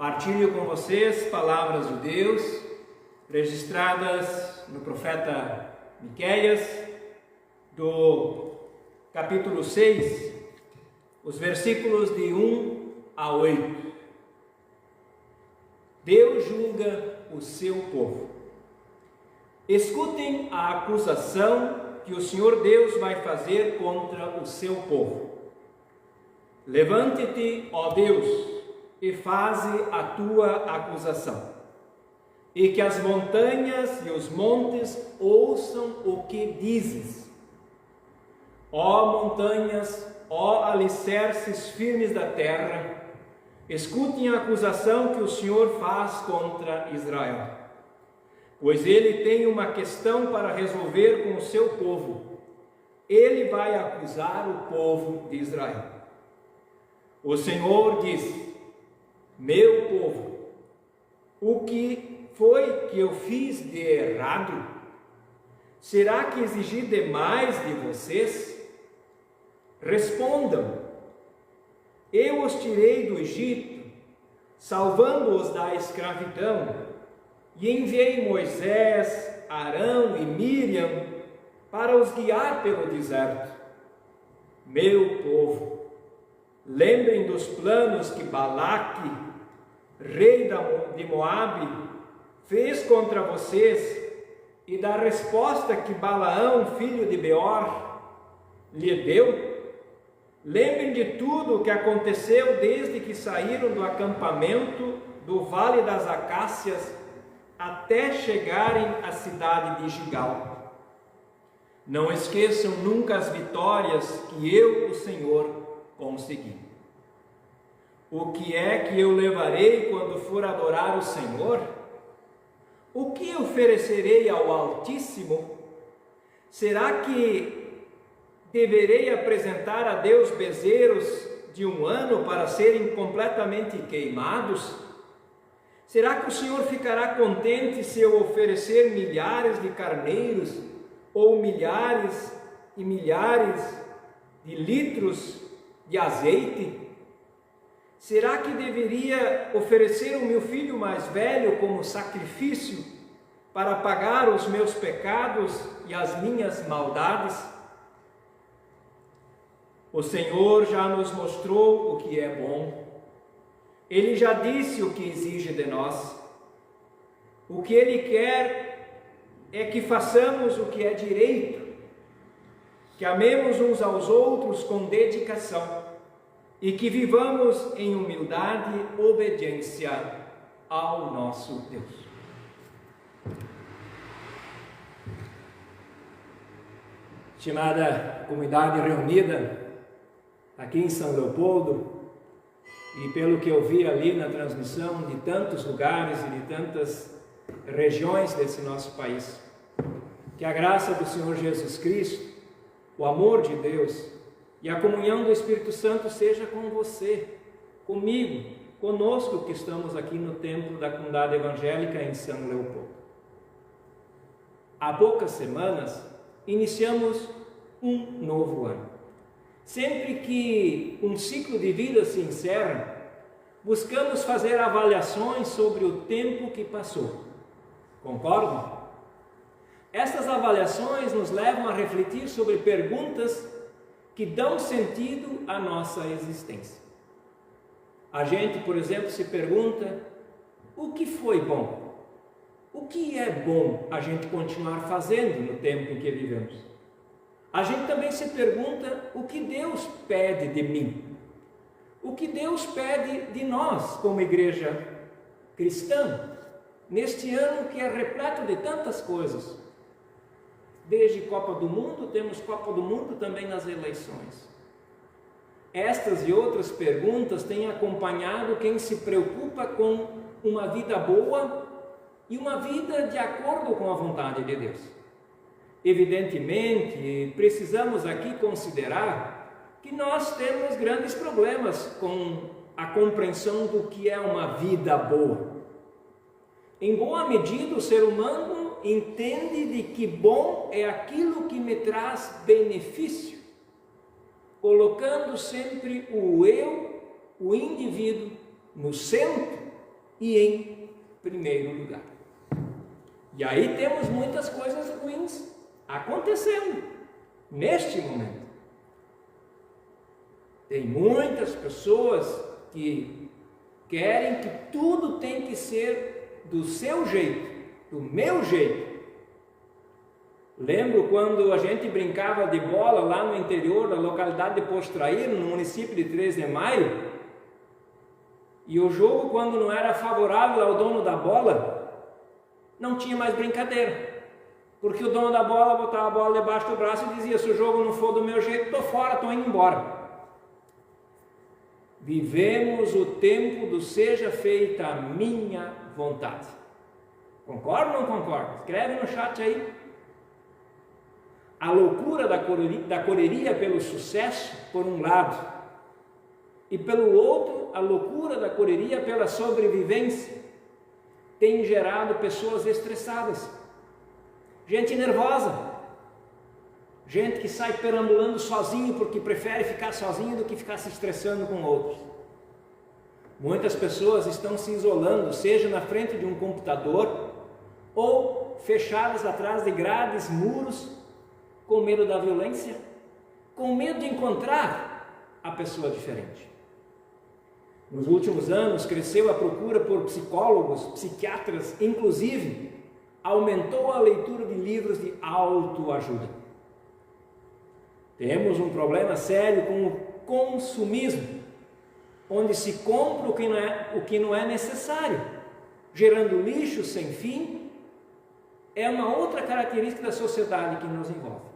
Partilho com vocês palavras de Deus registradas no profeta Miqueias, do capítulo 6, os versículos de 1 a 8. Deus julga o seu povo. Escutem a acusação que o Senhor Deus vai fazer contra o seu povo. Levante-te, ó Deus, e faze a tua acusação, e que as montanhas e os montes ouçam o que dizes. Ó montanhas, ó alicerces firmes da terra, escutem a acusação que o Senhor faz contra Israel, pois ele tem uma questão para resolver com o seu povo. Ele vai acusar o povo de Israel. O Senhor diz: meu povo, o que foi que eu fiz de errado? Será que exigi demais de vocês? Respondam. Eu os tirei do Egito, salvando-os da escravidão, e enviei Moisés, Arão e Miriam para os guiar pelo deserto. Meu povo, lembrem dos planos que Balaque, rei de Moabe, fez contra vocês, e da resposta que Balaão, filho de Beor, lhe deu. Lembrem de tudo o que aconteceu desde que saíram do acampamento do Vale das Acácias até chegarem à cidade de Gigal. Não esqueçam nunca as vitórias que eu, o Senhor, consegui. O que é que eu levarei quando for adorar o Senhor? O que oferecerei ao Altíssimo? Será que deverei apresentar a Deus bezerros de 1 ano para serem completamente queimados? Será que o Senhor ficará contente se eu oferecer milhares de carneiros ou milhares e milhares de litros de azeite? Será que deveria oferecer o meu filho mais velho como sacrifício para pagar os meus pecados e as minhas maldades? O Senhor já nos mostrou o que é bom. Ele já disse o que exige de nós. O que Ele quer é que façamos o que é direito, que amemos uns aos outros com dedicação e que vivamos em humildade e obediência ao nosso Deus. Estimada comunidade reunida aqui em São Leopoldo, e pelo que eu vi ali na transmissão de tantos lugares e de tantas regiões desse nosso país, que a graça do Senhor Jesus Cristo, o amor de Deus e a comunhão do Espírito Santo seja com você, comigo, conosco que estamos aqui no templo da comunidade evangélica em São Leopoldo. Há poucas semanas iniciamos um novo ano. Sempre que um ciclo de vida se encerra, buscamos fazer avaliações sobre o tempo que passou. Concordam? Estas avaliações nos levam a refletir sobre perguntas que dão sentido à nossa existência. A gente, por exemplo, se pergunta: o que foi bom? O que é bom a gente continuar fazendo no tempo em que vivemos? A gente também se pergunta: o que Deus pede de mim? O que Deus pede de nós como igreja cristã, neste ano que é repleto de tantas coisas? Desde Copa do Mundo, temos Copa do Mundo também nas eleições. Estas e outras perguntas têm acompanhado quem se preocupa com uma vida boa e uma vida de acordo com a vontade de Deus. Evidentemente, precisamos aqui considerar que nós temos grandes problemas com a compreensão do que é uma vida boa. Em boa medida, o ser humano entende de que bom é aquilo que me traz benefício, colocando sempre o eu, o indivíduo, no centro e em primeiro lugar. E aí temos muitas coisas ruins acontecendo neste momento. Tem muitas pessoas que querem que tudo tem que ser do seu jeito, do meu jeito. Lembro quando a gente brincava de bola lá no interior da localidade de Postraíro, no município de 3 de Maio, e o jogo, quando não era favorável ao dono da bola, não tinha mais brincadeira, porque o dono da bola botava a bola debaixo do braço e dizia: se o jogo não for do meu jeito, estou fora, estou indo embora. Vivemos o tempo do seja feita a minha vontade. Concorda ou não concorda? Escreve no chat aí. A loucura da correria pelo sucesso, por um lado, e pelo outro, a loucura da correria pela sobrevivência, tem gerado pessoas estressadas, gente nervosa, gente que sai perambulando sozinho porque prefere ficar sozinho do que ficar se estressando com outros. Muitas pessoas estão se isolando, seja na frente de um computador ou fechadas atrás de grades, muros, com medo da violência, com medo de encontrar a pessoa diferente. Nos últimos anos cresceu a procura por psicólogos, psiquiatras, inclusive aumentou a leitura de livros de autoajuda. Temos um problema sério com o consumismo, onde se compra o que não é necessário, gerando lixo sem fim. É uma outra característica da sociedade que nos envolve.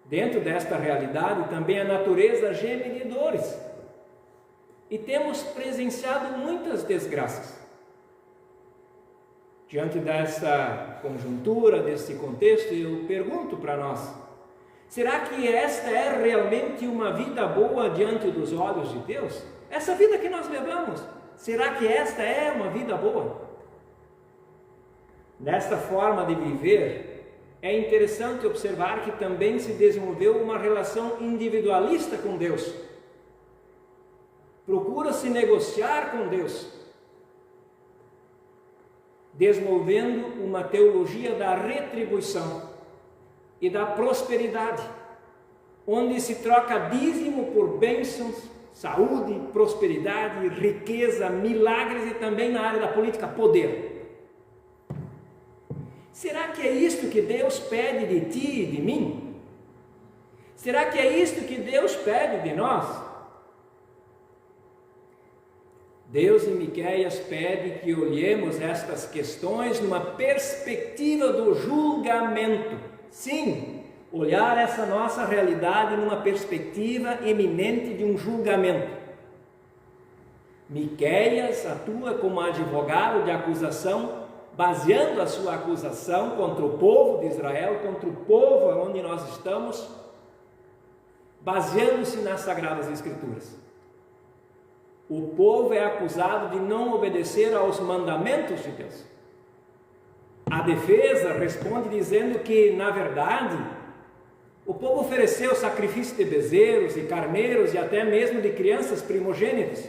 Dentro desta realidade também a natureza geme de dores, e temos presenciado muitas desgraças. Diante dessa conjuntura, desse contexto, eu pergunto para nós: será que esta é realmente uma vida boa diante dos olhos de Deus? Essa vida que nós levamos, será que esta é uma vida boa? Nesta forma de viver, é interessante observar que também se desenvolveu uma relação individualista com Deus. Procura-se negociar com Deus, desenvolvendo uma teologia da retribuição e da prosperidade, onde se troca dízimo por bênçãos, saúde, prosperidade, riqueza, milagres e também na área da política, poder. Será que é isto que Deus pede de ti e de mim? Será que é isto que Deus pede de nós? Deus em Miqueias pede que olhemos estas questões numa perspectiva do julgamento. Sim, olhar essa nossa realidade numa perspectiva eminente de um julgamento. Miqueias atua como advogado de acusação, baseando a sua acusação contra o povo de Israel, contra o povo onde nós estamos, baseando-se nas Sagradas Escrituras. O povo é acusado de não obedecer aos mandamentos de Deus. A defesa responde dizendo que, na verdade, o povo ofereceu sacrifício de bezerros e carneiros e até mesmo de crianças primogênitas.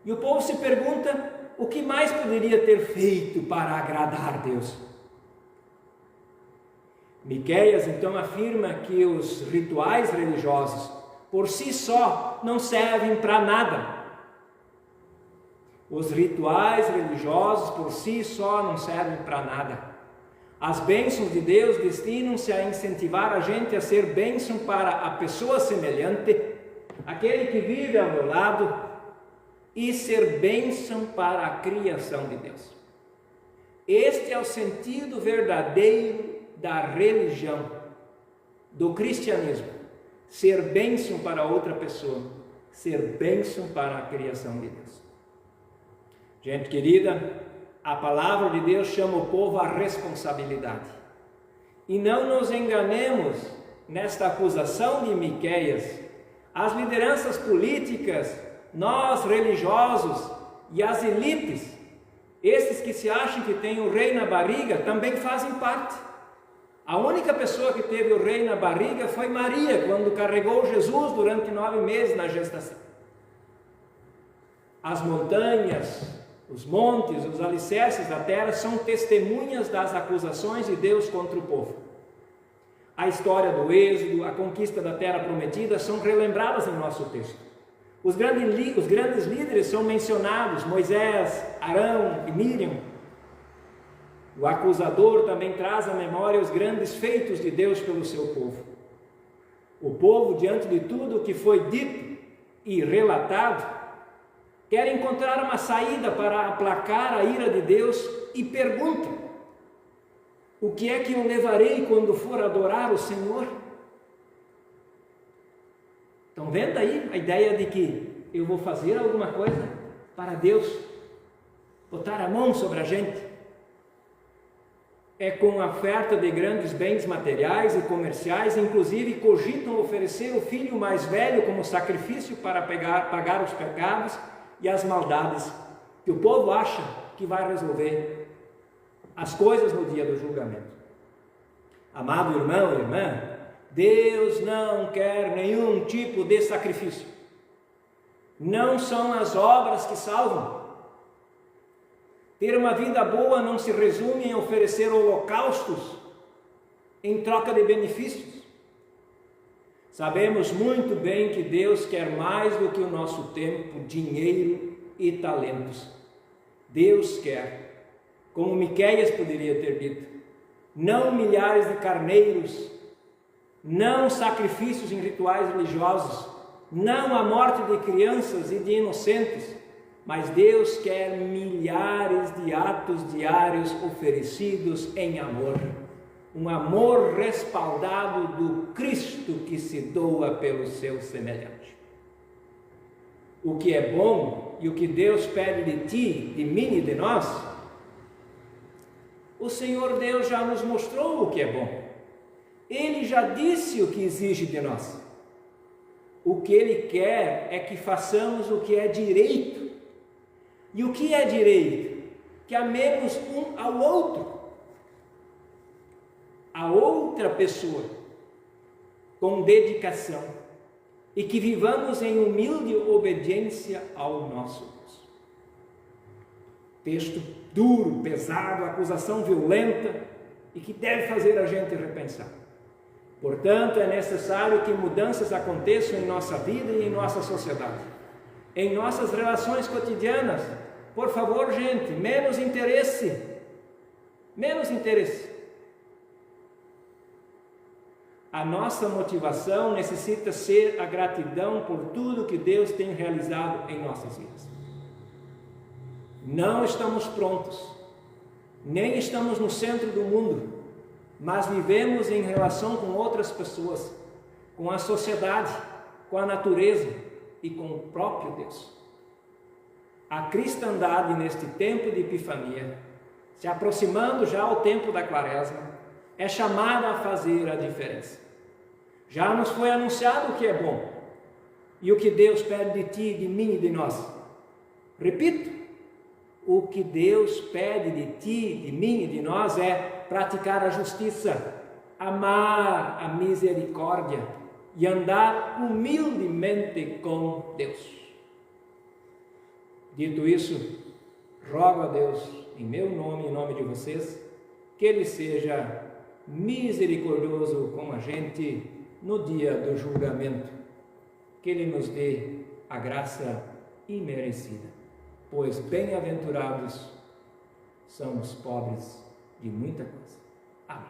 E o povo se pergunta: o que mais poderia ter feito para agradar a Deus? Miqueias então afirma que os rituais religiosos por si só não servem para nada. Os rituais religiosos por si só não servem para nada. As bênçãos de Deus destinam-se a incentivar a gente a ser bênção para a pessoa semelhante, aquele que vive ao meu lado, e ser bênção para a criação de Deus. Este é o sentido verdadeiro da religião, do cristianismo. Ser bênção para outra pessoa, ser bênção para a criação de Deus. Gente querida, a palavra de Deus chama o povo à responsabilidade. E não nos enganemos nesta acusação de Miqueias. As lideranças políticas, nós religiosos e as elites, esses que se acham que têm o rei na barriga, também fazem parte. A única pessoa que teve o rei na barriga foi Maria, quando carregou Jesus durante 9 meses na gestação. As montanhas, os montes, os alicerces da terra são testemunhas das acusações de Deus contra o povo. A história do êxodo, a conquista da terra prometida são relembradas em nosso texto. Os grandes líderes são mencionados, Moisés, Arão e Miriam. O acusador também traz à memória os grandes feitos de Deus pelo seu povo. O povo, diante de tudo o que foi dito e relatado, quer encontrar uma saída para aplacar a ira de Deus e pergunta: o que é que eu levarei quando for adorar o Senhor? Estão vendo aí a ideia de que eu vou fazer alguma coisa para Deus, botar a mão sobre a gente? É com a oferta de grandes bens materiais e comerciais, inclusive cogitam oferecer o filho mais velho como sacrifício para pagar os pecados e as maldades, que o povo acha que vai resolver as coisas no dia do julgamento. Amado irmão e irmã, Deus não quer nenhum tipo de sacrifício. Não são as obras que salvam. Ter uma vida boa não se resume em oferecer holocaustos em troca de benefícios. Sabemos muito bem que Deus quer mais do que o nosso tempo, dinheiro e talentos. Deus quer, como Miqueias poderia ter dito, não milhares de carneiros, não sacrifícios em rituais religiosos, não a morte de crianças e de inocentes, mas Deus quer milhares de atos diários oferecidos em amor. Um amor respaldado do Cristo que se doa pelo seu semelhante. O que é bom e o que Deus pede de ti, de mim e de nós, o Senhor Deus já nos mostrou o que é bom. Ele já disse o que exige de nós. O que Ele quer é que façamos o que é direito. E o que é direito? Que amemos um ao outro, a outra pessoa, com dedicação, e que vivamos em humilde obediência ao nosso Deus. Texto duro, pesado, acusação violenta, e que deve fazer a gente repensar. Portanto, é necessário que mudanças aconteçam em nossa vida e em nossa sociedade. Em nossas relações cotidianas, por favor, gente, menos interesse. A nossa motivação necessita ser a gratidão por tudo que Deus tem realizado em nossas vidas. Não estamos prontos, nem estamos no centro do mundo, mas vivemos em relação com outras pessoas, com a sociedade, com a natureza e com o próprio Deus. A cristandade neste tempo de Epifania, se aproximando já ao tempo da Quaresma, é chamada a fazer a diferença. Já nos foi anunciado o que é bom e o que Deus pede de ti, de mim e de nós. Repito, o que Deus pede de ti, de mim e de nós é praticar a justiça, amar a misericórdia e andar humildemente com Deus. Dito isso, rogo a Deus, em meu nome e em nome de vocês, que Ele seja misericordioso com a gente no dia do julgamento, que Ele nos dê a graça imerecida, pois bem-aventurados são os pobres de muita coisa. Amém.